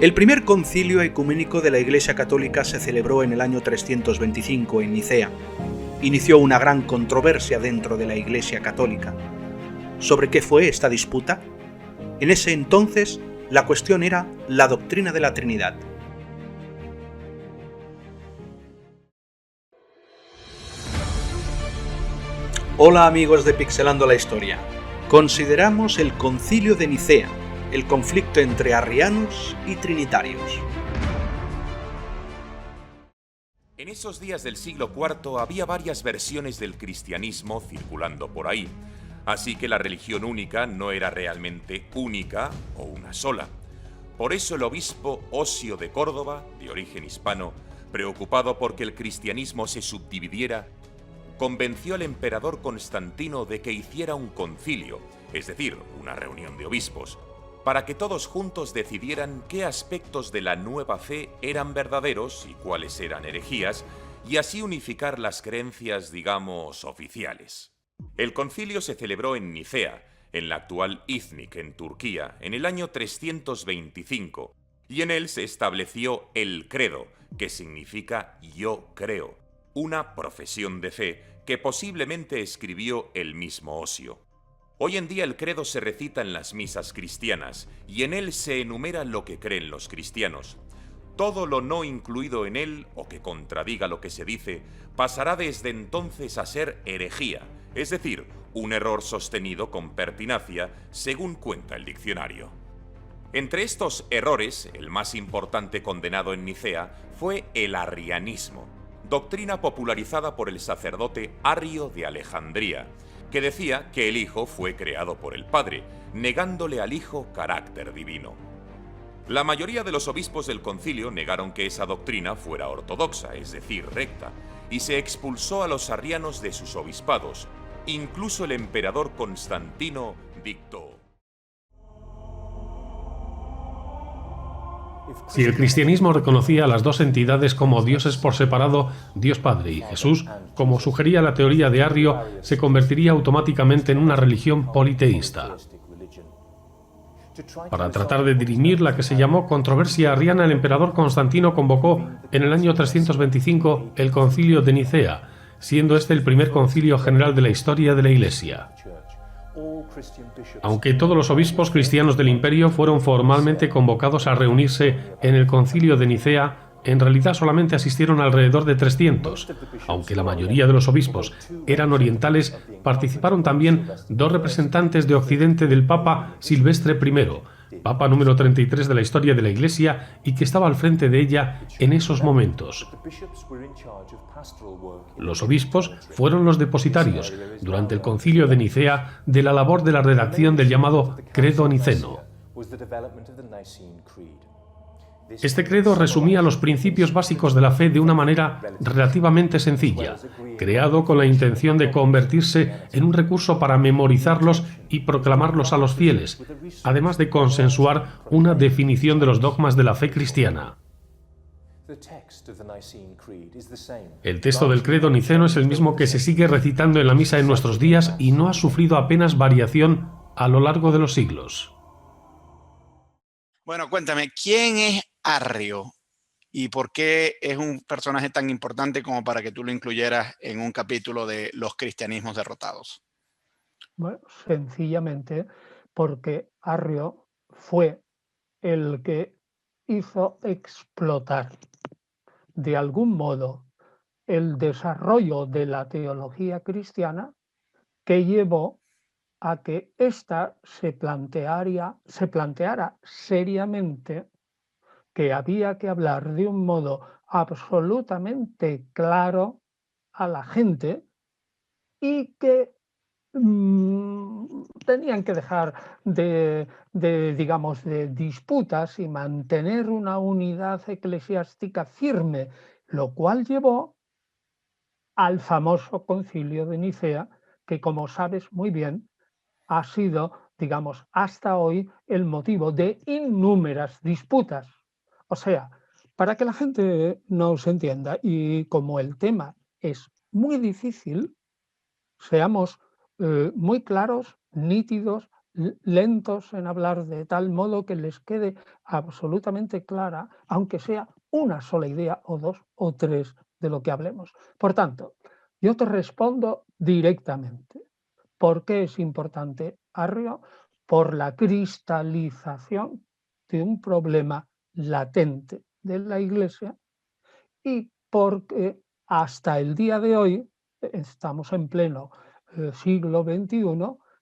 El primer concilio ecuménico de la Iglesia Católica se celebró en el año 325 en Nicea. Inició una gran controversia dentro de la Iglesia Católica. ¿Sobre qué fue esta disputa? En ese entonces, la cuestión era la doctrina de la Trinidad. Hola amigos de Pixelando la Historia. Consideramos el Concilio de Nicea, el conflicto entre arrianos y trinitarios. En esos días del siglo IV había varias versiones del cristianismo circulando por ahí, así que la religión única no era realmente única o una sola. Por eso el obispo Osio de Córdoba, de origen hispano, preocupado porque el cristianismo se subdividiera, convenció al emperador Constantino de que hiciera un concilio, es decir, una reunión de obispos, para que todos juntos decidieran qué aspectos de la nueva fe eran verdaderos y cuáles eran herejías, y así unificar las creencias, digamos, oficiales. El concilio se celebró en Nicea, en la actual İznik, en Turquía, en el año 325, y en él se estableció el credo, que significa yo creo, una profesión de fe que posiblemente escribió el mismo Osio. Hoy en día el credo se recita en las misas cristianas y en él se enumera lo que creen los cristianos. Todo lo no incluido en él o que contradiga lo que se dice pasará desde entonces a ser herejía, es decir, un error sostenido con pertinacia según cuenta el diccionario. Entre estos errores, el más importante condenado en Nicea fue el arrianismo, doctrina popularizada por el sacerdote Arrio de Alejandría, que decía que el Hijo fue creado por el Padre, negándole al Hijo carácter divino. La mayoría de los obispos del concilio negaron que esa doctrina fuera ortodoxa, es decir, recta, y se expulsó a los arrianos de sus obispados. Incluso el emperador Constantino dictó: Si el cristianismo reconocía a las dos entidades como dioses por separado, Dios Padre y Jesús, como sugería la teoría de Arrio, se convertiría automáticamente en una religión politeísta. Para tratar de dirimir la que se llamó controversia arriana, el emperador Constantino convocó en el año 325 el Concilio de Nicea, siendo este el primer concilio general de la historia de la Iglesia. Aunque todos los obispos cristianos del imperio fueron formalmente convocados a reunirse en el Concilio de Nicea, en realidad solamente asistieron alrededor de 300. Aunque la mayoría de los obispos eran orientales, participaron también dos representantes de Occidente del Papa Silvestre I, Papa número 33 de la historia de la Iglesia y que estaba al frente de ella en esos momentos. Los obispos fueron los depositarios, durante el Concilio de Nicea, de la labor de la redacción del llamado Credo Niceno. Este credo resumía los principios básicos de la fe de una manera relativamente sencilla, creado con la intención de convertirse en un recurso para memorizarlos y proclamarlos a los fieles, además de consensuar una definición de los dogmas de la fe cristiana. El texto del credo niceno es el mismo que se sigue recitando en la misa en nuestros días y no ha sufrido apenas variación a lo largo de los siglos. Bueno, cuéntame, ¿quién es Arrio y por qué es un personaje tan importante como para que tú lo incluyeras en un capítulo de los cristianismos derrotados? Bueno, sencillamente porque Arrio fue el que hizo explotar de algún modo el desarrollo de la teología cristiana, que llevó a que ésta se planteara seriamente que había que hablar de un modo absolutamente claro a la gente y que tenían que dejar digamos, de disputas y mantener una unidad eclesiástica firme, lo cual llevó al famoso Concilio de Nicea, que, como sabes muy bien, ha sido, digamos, hasta hoy el motivo de innúmeras disputas. O sea, para que la gente nos entienda, y como el tema es muy difícil, seamos muy claros, nítidos lentos en hablar de tal modo que les quede absolutamente clara, aunque sea una sola idea o dos o tres de lo que hablemos. Por tanto, yo te respondo directamente. ¿Por qué es importante Arrio? Por la cristalización de un problema latente de la Iglesia y porque hasta el día de hoy, estamos en pleno siglo XXI,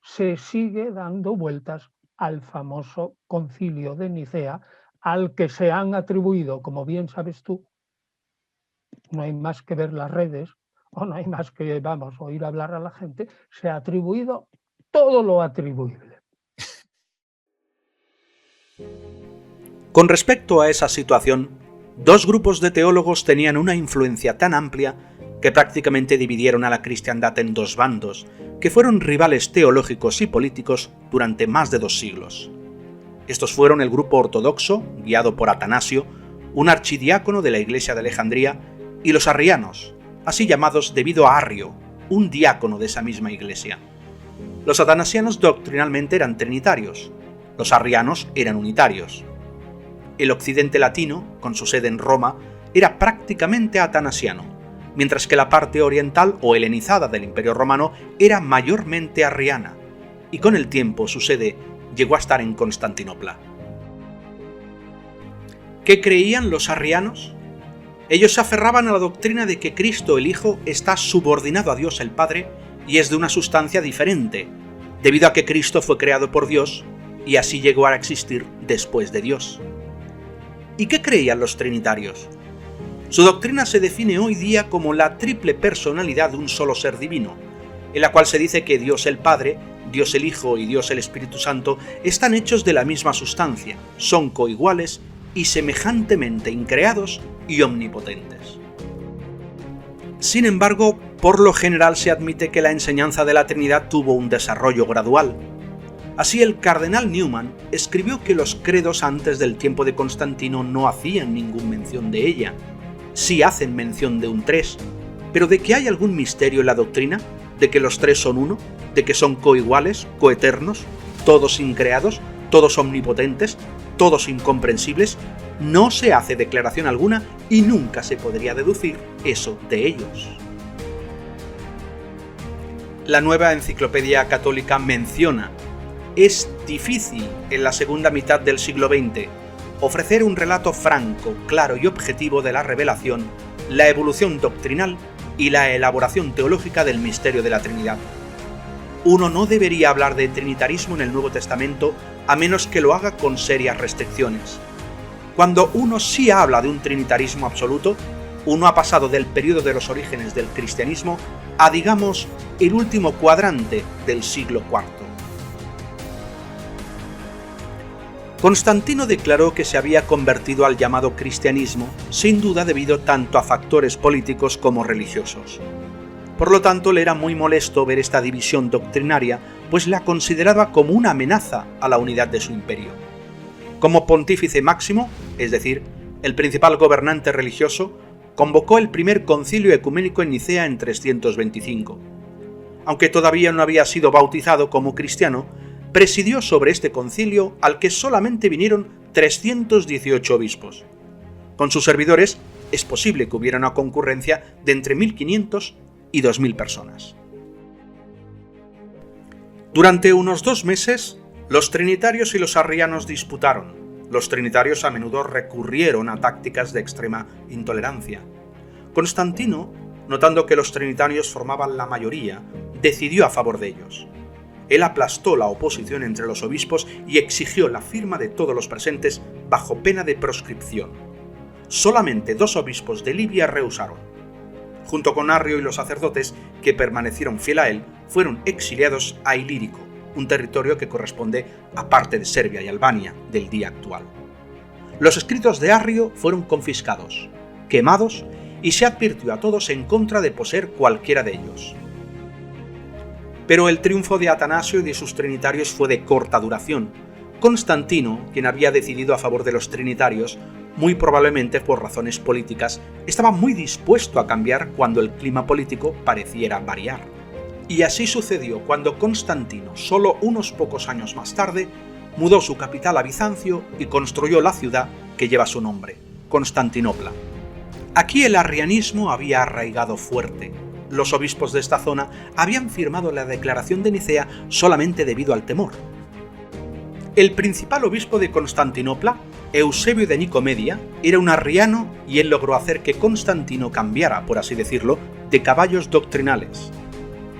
se sigue dando vueltas al famoso Concilio de Nicea, al que se han atribuido, como bien sabes tú, no hay más que ver las redes, o no hay más que, oír hablar a la gente, se ha atribuido todo lo atribuible. Con respecto a esa situación, dos grupos de teólogos tenían una influencia tan amplia que prácticamente dividieron a la cristiandad en dos bandos, que fueron rivales teológicos y políticos durante más de 2 siglos. Estos fueron el grupo ortodoxo, guiado por Atanasio, un archidiácono de la Iglesia de Alejandría, y los arrianos, así llamados debido a Arrio, un diácono de esa misma iglesia. Los atanasianos doctrinalmente eran trinitarios, los arrianos eran unitarios. El occidente latino, con su sede en Roma, era prácticamente atanasiano, mientras que la parte oriental o helenizada del Imperio Romano era mayormente arriana, y con el tiempo su sede llegó a estar en Constantinopla. ¿Qué creían los arrianos? Ellos se aferraban a la doctrina de que Cristo el Hijo está subordinado a Dios el Padre y es de una sustancia diferente, debido a que Cristo fue creado por Dios y así llegó a existir después de Dios. ¿Y qué creían los trinitarios? Su doctrina se define hoy día como la triple personalidad de un solo ser divino, en la cual se dice que Dios el Padre, Dios el Hijo y Dios el Espíritu Santo están hechos de la misma sustancia, son coiguales y semejantemente increados y omnipotentes. Sin embargo, por lo general se admite que la enseñanza de la Trinidad tuvo un desarrollo gradual. Así el cardenal Newman escribió que los credos antes del tiempo de Constantino no hacían ninguna mención de ella. Sí hacen mención de un 3, pero de que hay algún misterio en la doctrina, de que los 3 son uno, de que son coiguales, coeternos, todos increados, todos omnipotentes, todos incomprensibles, no se hace declaración alguna y nunca se podría deducir eso de ellos. La Nueva Enciclopedia Católica menciona: es difícil en la segunda mitad del siglo XX ofrecer un relato franco, claro y objetivo de la revelación, la evolución doctrinal y la elaboración teológica del misterio de la Trinidad. Uno no debería hablar de trinitarismo en el Nuevo Testamento a menos que lo haga con serias restricciones. Cuando uno sí habla de un trinitarismo absoluto, uno ha pasado del periodo de los orígenes del cristianismo a, digamos, el último cuadrante del siglo IV. Constantino declaró que se había convertido al llamado cristianismo, sin duda debido tanto a factores políticos como religiosos. Por lo tanto, le era muy molesto ver esta división doctrinaria, pues la consideraba como una amenaza a la unidad de su imperio. Como pontífice máximo, es decir, el principal gobernante religioso, convocó el primer concilio ecuménico en Nicea en 325. Aunque todavía no había sido bautizado como cristiano, presidió sobre este concilio al que solamente vinieron 318 obispos. Con sus servidores es posible que hubiera una concurrencia de entre 1.500 y 2.000 personas. Durante unos 2 meses, los trinitarios y los arrianos disputaron. Los trinitarios a menudo recurrieron a tácticas de extrema intolerancia. Constantino, notando que los trinitarios formaban la mayoría, decidió a favor de ellos. Él aplastó la oposición entre los obispos y exigió la firma de todos los presentes bajo pena de proscripción. Solamente 2 obispos de Libia rehusaron. Junto con Arrio y los sacerdotes que permanecieron fiel a él, fueron exiliados a Ilírico, un territorio que corresponde a parte de Serbia y Albania del día actual. Los escritos de Arrio fueron confiscados, quemados y se advirtió a todos en contra de poseer cualquiera de ellos. Pero el triunfo de Atanasio y de sus trinitarios fue de corta duración. Constantino, quien había decidido a favor de los trinitarios, muy probablemente por razones políticas, estaba muy dispuesto a cambiar cuando el clima político pareciera variar. Y así sucedió cuando Constantino, solo unos pocos años más tarde, mudó su capital a Bizancio y construyó la ciudad que lleva su nombre, Constantinopla. Aquí el arrianismo había arraigado fuerte. Los obispos de esta zona habían firmado la Declaración de Nicea solamente debido al temor. El principal obispo de Constantinopla, Eusebio de Nicomedia, era un arriano y él logró hacer que Constantino cambiara, por así decirlo, de caballos doctrinales.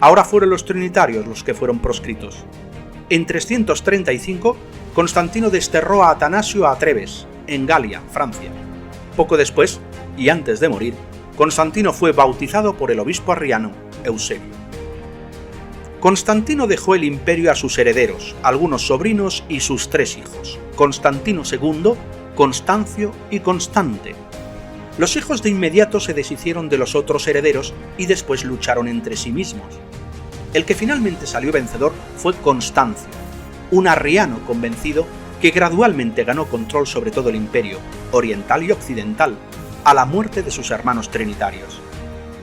Ahora fueron los trinitarios los que fueron proscritos. En 335, Constantino desterró a Atanasio a Treves, en Galia, Francia. Poco después, y antes de morir, Constantino fue bautizado por el obispo arriano, Eusebio. Constantino dejó el imperio a sus herederos, algunos sobrinos y sus 3 hijos, Constantino II, Constancio y Constante. Los hijos de inmediato se deshicieron de los otros herederos y después lucharon entre sí mismos. El que finalmente salió vencedor fue Constancio, un arriano convencido que gradualmente ganó control sobre todo el imperio, oriental y occidental, a la muerte de sus hermanos trinitarios.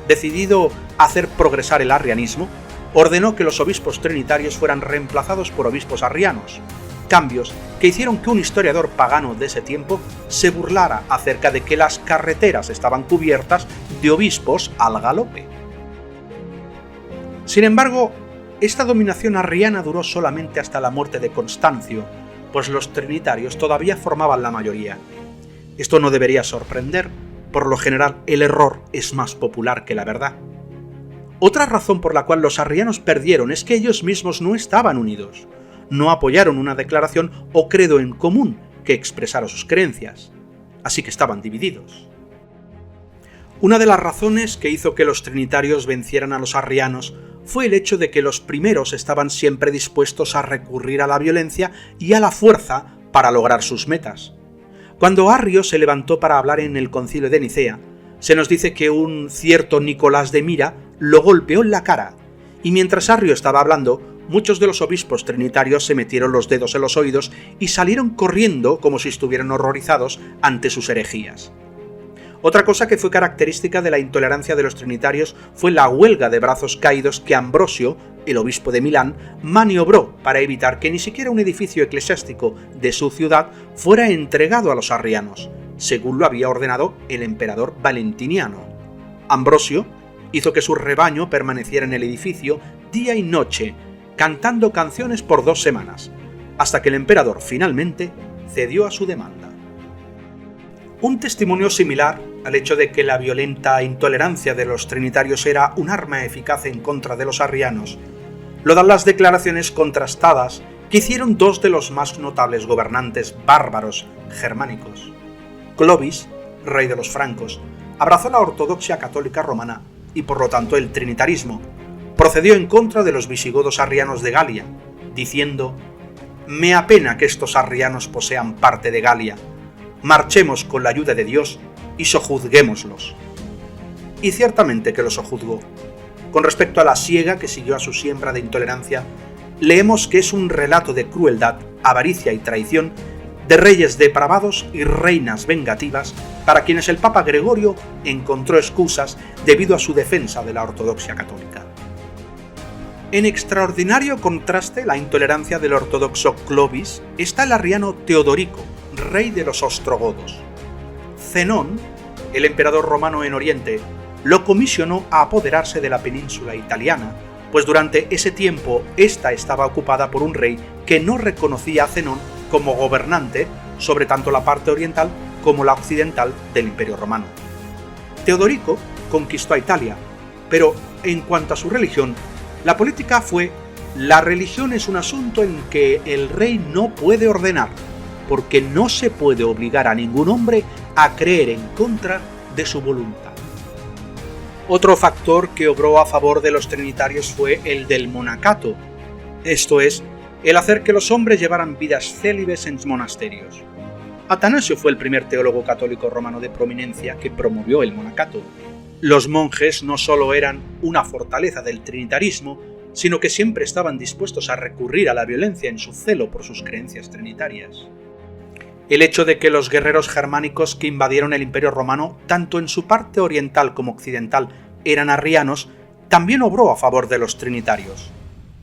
Decidido a hacer progresar el arrianismo, ordenó que los obispos trinitarios fueran reemplazados por obispos arrianos, cambios que hicieron que un historiador pagano de ese tiempo se burlara acerca de que las carreteras estaban cubiertas de obispos al galope. Sin embargo, esta dominación arriana duró solamente hasta la muerte de Constancio, pues los trinitarios todavía formaban la mayoría. Esto no debería sorprender, por lo general el error es más popular que la verdad. Otra razón por la cual los arrianos perdieron es que ellos mismos no estaban unidos, no apoyaron una declaración o credo en común que expresara sus creencias, así que estaban divididos. Una de las razones que hizo que los trinitarios vencieran a los arrianos fue el hecho de que los primeros estaban siempre dispuestos a recurrir a la violencia y a la fuerza para lograr sus metas. Cuando Arrio se levantó para hablar en el Concilio de Nicea, se nos dice que un cierto Nicolás de Mira lo golpeó en la cara, y mientras Arrio estaba hablando, muchos de los obispos trinitarios se metieron los dedos en los oídos y salieron corriendo como si estuvieran horrorizados ante sus herejías. Otra cosa que fue característica de la intolerancia de los trinitarios fue la huelga de brazos caídos que Ambrosio, el obispo de Milán, maniobró para evitar que ni siquiera un edificio eclesiástico de su ciudad fuera entregado a los arrianos, según lo había ordenado el emperador Valentiniano. Ambrosio hizo que su rebaño permaneciera en el edificio día y noche, cantando canciones por 2 semanas, hasta que el emperador finalmente cedió a su demanda. Un testimonio similar al hecho de que la violenta intolerancia de los trinitarios era un arma eficaz en contra de los arrianos lo dan las declaraciones contrastadas que hicieron 2 de los más notables gobernantes bárbaros germánicos. Clovis, rey de los francos, abrazó la ortodoxia católica romana y por lo tanto el trinitarismo. Procedió en contra de los visigodos arrianos de Galia, diciendo: «Me apena que estos arrianos posean parte de Galia. Marchemos con la ayuda de Dios y sojuzguémoslos». Y ciertamente que los sojuzgó. Con respecto a la siega que siguió a su siembra de intolerancia, leemos que es un relato de crueldad, avaricia y traición, de reyes depravados y reinas vengativas para quienes el Papa Gregorio encontró excusas debido a su defensa de la ortodoxia católica. En extraordinario contraste la intolerancia del ortodoxo Clovis está el arriano Teodorico, rey de los ostrogodos. Zenón, el emperador romano en Oriente, lo comisionó a apoderarse de la península italiana, pues durante ese tiempo ésta estaba ocupada por un rey que no reconocía a Zenón como gobernante sobre tanto la parte oriental como la occidental del Imperio Romano. Teodorico conquistó a Italia, pero en cuanto a su religión, la política fue: la religión es un asunto en que el rey no puede ordenar, porque no se puede obligar a ningún hombre a creer en contra de su voluntad. Otro factor que obró a favor de los trinitarios fue el del monacato, esto es, el hacer que los hombres llevaran vidas célibes en monasterios. Atanasio fue el primer teólogo católico romano de prominencia que promovió el monacato. Los monjes no solo eran una fortaleza del trinitarismo, sino que siempre estaban dispuestos a recurrir a la violencia en su celo por sus creencias trinitarias. El hecho de que los guerreros germánicos que invadieron el Imperio Romano, tanto en su parte oriental como occidental, eran arrianos, también obró a favor de los trinitarios.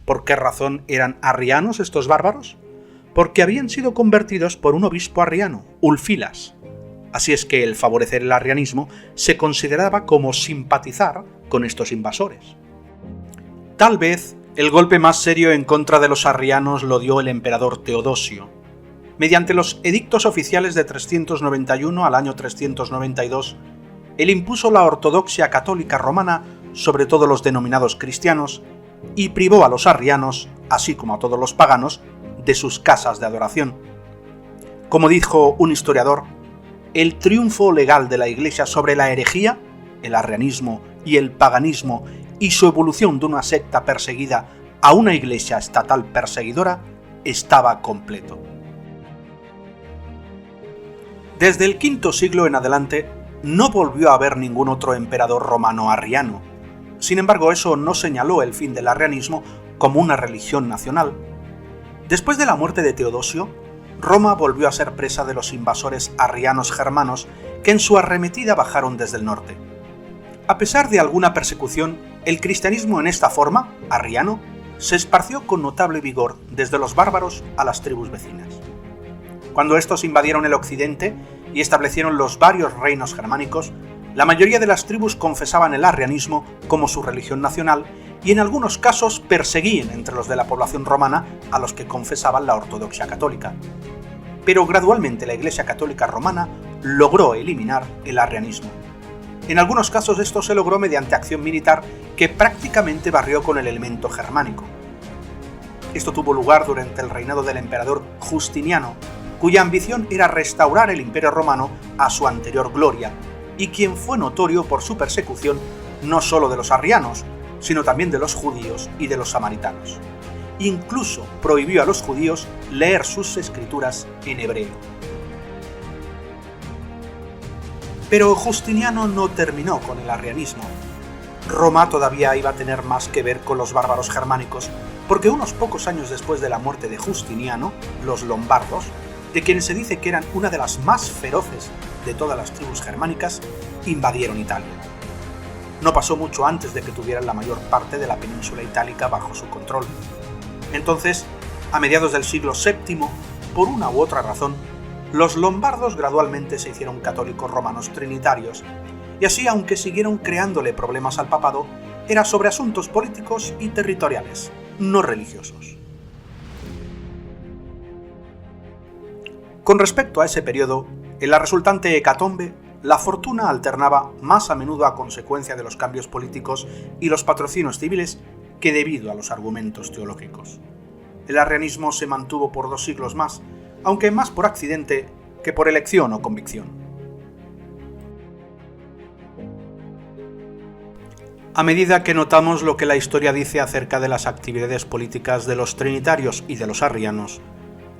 ¿Por qué razón eran arrianos estos bárbaros? Porque habían sido convertidos por un obispo arriano, Ulfilas. Así es que el favorecer el arrianismo se consideraba como simpatizar con estos invasores. Tal vez el golpe más serio en contra de los arrianos lo dio el emperador Teodosio. Mediante los edictos oficiales de 391 al año 392, él impuso la ortodoxia católica romana sobre todos los denominados cristianos y privó a los arrianos, así como a todos los paganos, de sus casas de adoración. Como dijo un historiador, el triunfo legal de la Iglesia sobre la herejía, el arrianismo y el paganismo y su evolución de una secta perseguida a una Iglesia estatal perseguidora estaba completo. Desde el V siglo en adelante no volvió a haber ningún otro emperador romano arriano. Sin embargo, eso no señaló el fin del arrianismo como una religión nacional. Después de la muerte de Teodosio, Roma volvió a ser presa de los invasores arrianos germanos que en su arremetida bajaron desde el norte. A pesar de alguna persecución, el cristianismo en esta forma, arriano, se esparció con notable vigor desde los bárbaros a las tribus vecinas. Cuando estos invadieron el occidente y establecieron los varios reinos germánicos, la mayoría de las tribus confesaban el arrianismo como su religión nacional y en algunos casos perseguían entre los de la población romana a los que confesaban la ortodoxia católica. Pero gradualmente la Iglesia Católica Romana logró eliminar el arrianismo. En algunos casos esto se logró mediante acción militar que prácticamente barrió con el elemento germánico. Esto tuvo lugar durante el reinado del emperador Justiniano, cuya ambición era restaurar el Imperio Romano a su anterior gloria, y quien fue notorio por su persecución no solo de los arrianos, sino también de los judíos y de los samaritanos. Incluso prohibió a los judíos leer sus escrituras en hebreo. Pero Justiniano no terminó con el arrianismo. Roma todavía iba a tener más que ver con los bárbaros germánicos, porque unos pocos años después de la muerte de Justiniano, los lombardos, de quienes se dice que eran una de las más feroces de todas las tribus germánicas, invadieron Italia. No pasó mucho antes de que tuvieran la mayor parte de la península itálica bajo su control. Entonces, a mediados del siglo VII, por una u otra razón, los lombardos gradualmente se hicieron católicos romanos trinitarios, y así, aunque siguieron creándole problemas al papado, era sobre asuntos políticos y territoriales, no religiosos. Con respecto a ese periodo, en la resultante hecatombe, la fortuna alternaba más a menudo a consecuencia de los cambios políticos y los patrocinios civiles que debido a los argumentos teológicos. El arrianismo se mantuvo por 2 siglos más, aunque más por accidente que por elección o convicción. A medida que notamos lo que la historia dice acerca de las actividades políticas de los trinitarios y de los arrianos,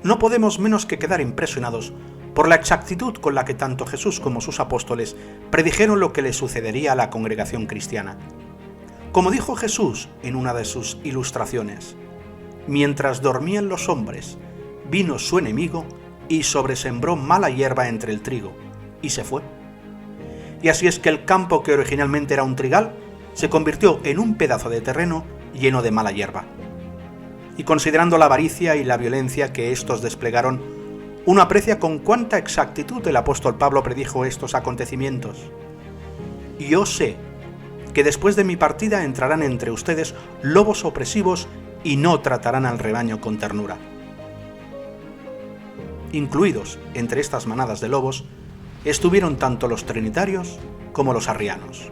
no podemos menos que quedar impresionados por la exactitud con la que tanto Jesús como sus apóstoles predijeron lo que le sucedería a la congregación cristiana. Como dijo Jesús en una de sus ilustraciones, mientras dormían los hombres, vino su enemigo y sobresembró mala hierba entre el trigo, y se fue. Y así es que el campo que originalmente era un trigal se convirtió en un pedazo de terreno lleno de mala hierba. Y considerando la avaricia y la violencia que estos desplegaron, uno aprecia con cuánta exactitud el apóstol Pablo predijo estos acontecimientos. Y yo sé que después de mi partida entrarán entre ustedes lobos opresivos y no tratarán al rebaño con ternura. Incluidos entre estas manadas de lobos estuvieron tanto los trinitarios como los arrianos.